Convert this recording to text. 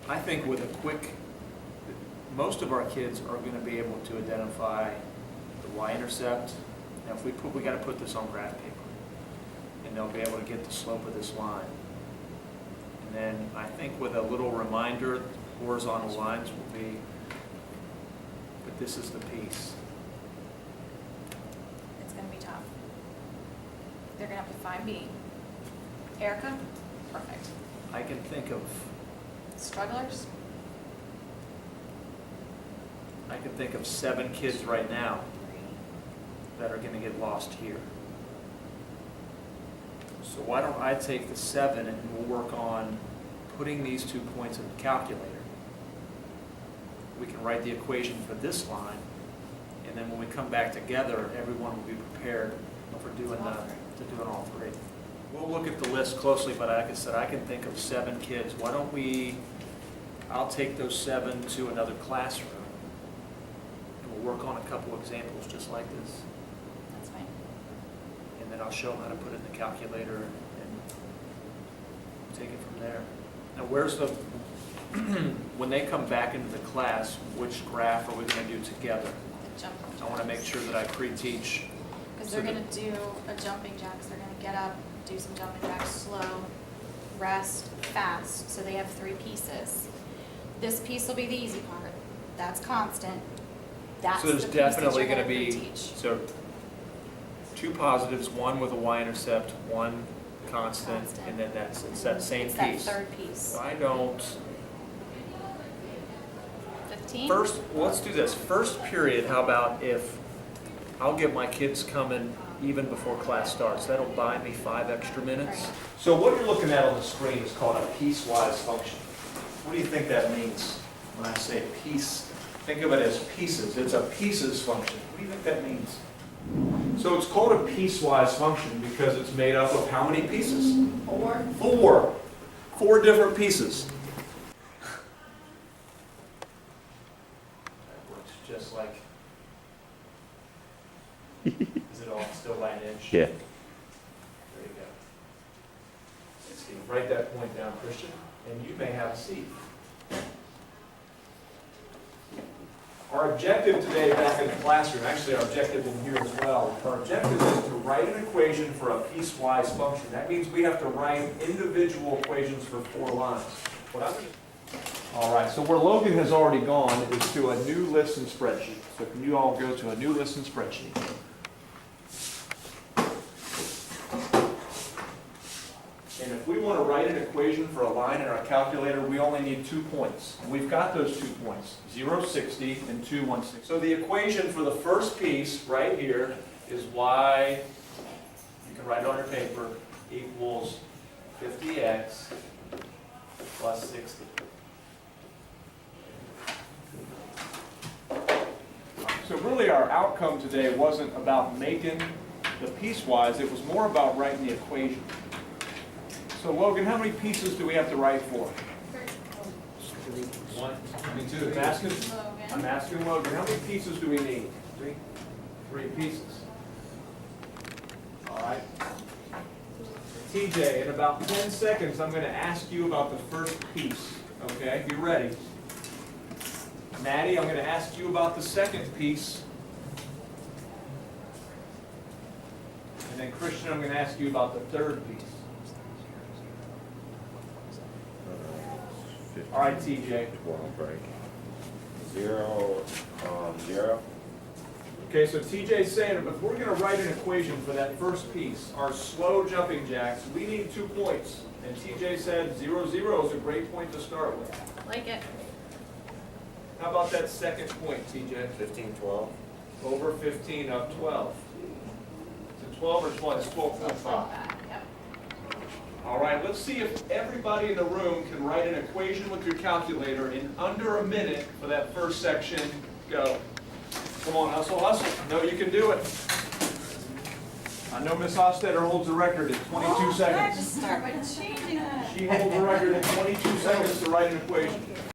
I think with a quick, most of our kids are going to be able to identify the y-intercept. Now, if we got to put this on graph paper, and they'll be able to get the slope of this line. And then I think with a little reminder, horizontal lines will be, but this is the piece. It's going to be tough. They're going to have to find me. Erica, perfect. I can think of Strugglers, 7 kids right now that are going to get lost here. So why don't I take the 7 and we'll work on putting these 2 points in the calculator. We can write the equation for this line, and then when we come back together, everyone will be prepared for doing all 3. We'll look at the list closely, but like I said, I can think of 7 kids. Why don't I'll take those 7 to another classroom, and we'll work on a couple examples just like this. that's fine. And then I'll show them how to put it in the calculator and take it from there. Now, where's the, when they come back into the class, which graph are we going to do together? Jumping I want to make sure that I pre-teach. Because they're going to do a jumping jacks. They're going to get up, do some jumping jacks, slow, rest, fast. So they have 3 pieces. This piece will be the easy part. That's constant. That's So there's the piece that definitely you're going to be, pre-teach. so 2 positives, 1 with a y-intercept, 1 constant, and then it's that same It's piece. that 3rd piece. So I don't, 15? first, let's do this. First period, how about if I'll get my kids coming even before class starts. That'll buy me 5 extra minutes. Right. So what you're looking at on the screen is called a piecewise function. What do you think that means when I say piece? Think of it as pieces. It's a pieces function. What do you think that means? So it's called a piecewise function because it's made up of how many pieces? 4. 4 different pieces. That works just like. Is it all still by an inch? Yeah. There you go. Let's see, write that point down, Christian, and you may have a seat. Our objective today back in the classroom, actually our objective in here as well, our objective is to write an equation for a piecewise function. That means we have to write individual equations for 4 lines. All right, so where Logan has already gone is to a new list and spreadsheet. So can you all go to a new list and spreadsheet? And if we want to write an equation for a line in our calculator, we only need 2 points. And we've got those 2 points, 0, 60 and 2, 160. So the equation for the first piece right here is y, you can write it on your paper, equals 50x plus 60. So really our outcome today wasn't about making the piecewise, it was more about writing the equation. So Logan, how many pieces do we have to write for? 1, 2. I'm asking Logan, how many pieces do we need? 3 pieces. All right. TJ, in about 10 seconds, I'm going to ask you about the first piece. Okay, you ready? Maddie, I'm going to ask you about the second piece. And then Christian, I'm going to ask you about the third piece. All right, TJ. 12 break. 0, 0. Okay, so TJ's saying if we're going to write an equation for that first piece, our slow jumping jacks, we need 2 points. And TJ said 0, 0 is a great point to start with. Like it. How about that second point, TJ? 15, 12. Over 15 of 12. Is it 12 or 12? It's 12.5. Yep. All right, let's see if everybody in the room can write an equation with your calculator in under a minute for that first section. Go. Come on, hustle, hustle. No, you can do it. I know Miss Hofstetter holds the record at 22 I have to seconds. start by changing that. She holds the record at 22 seconds to write an equation.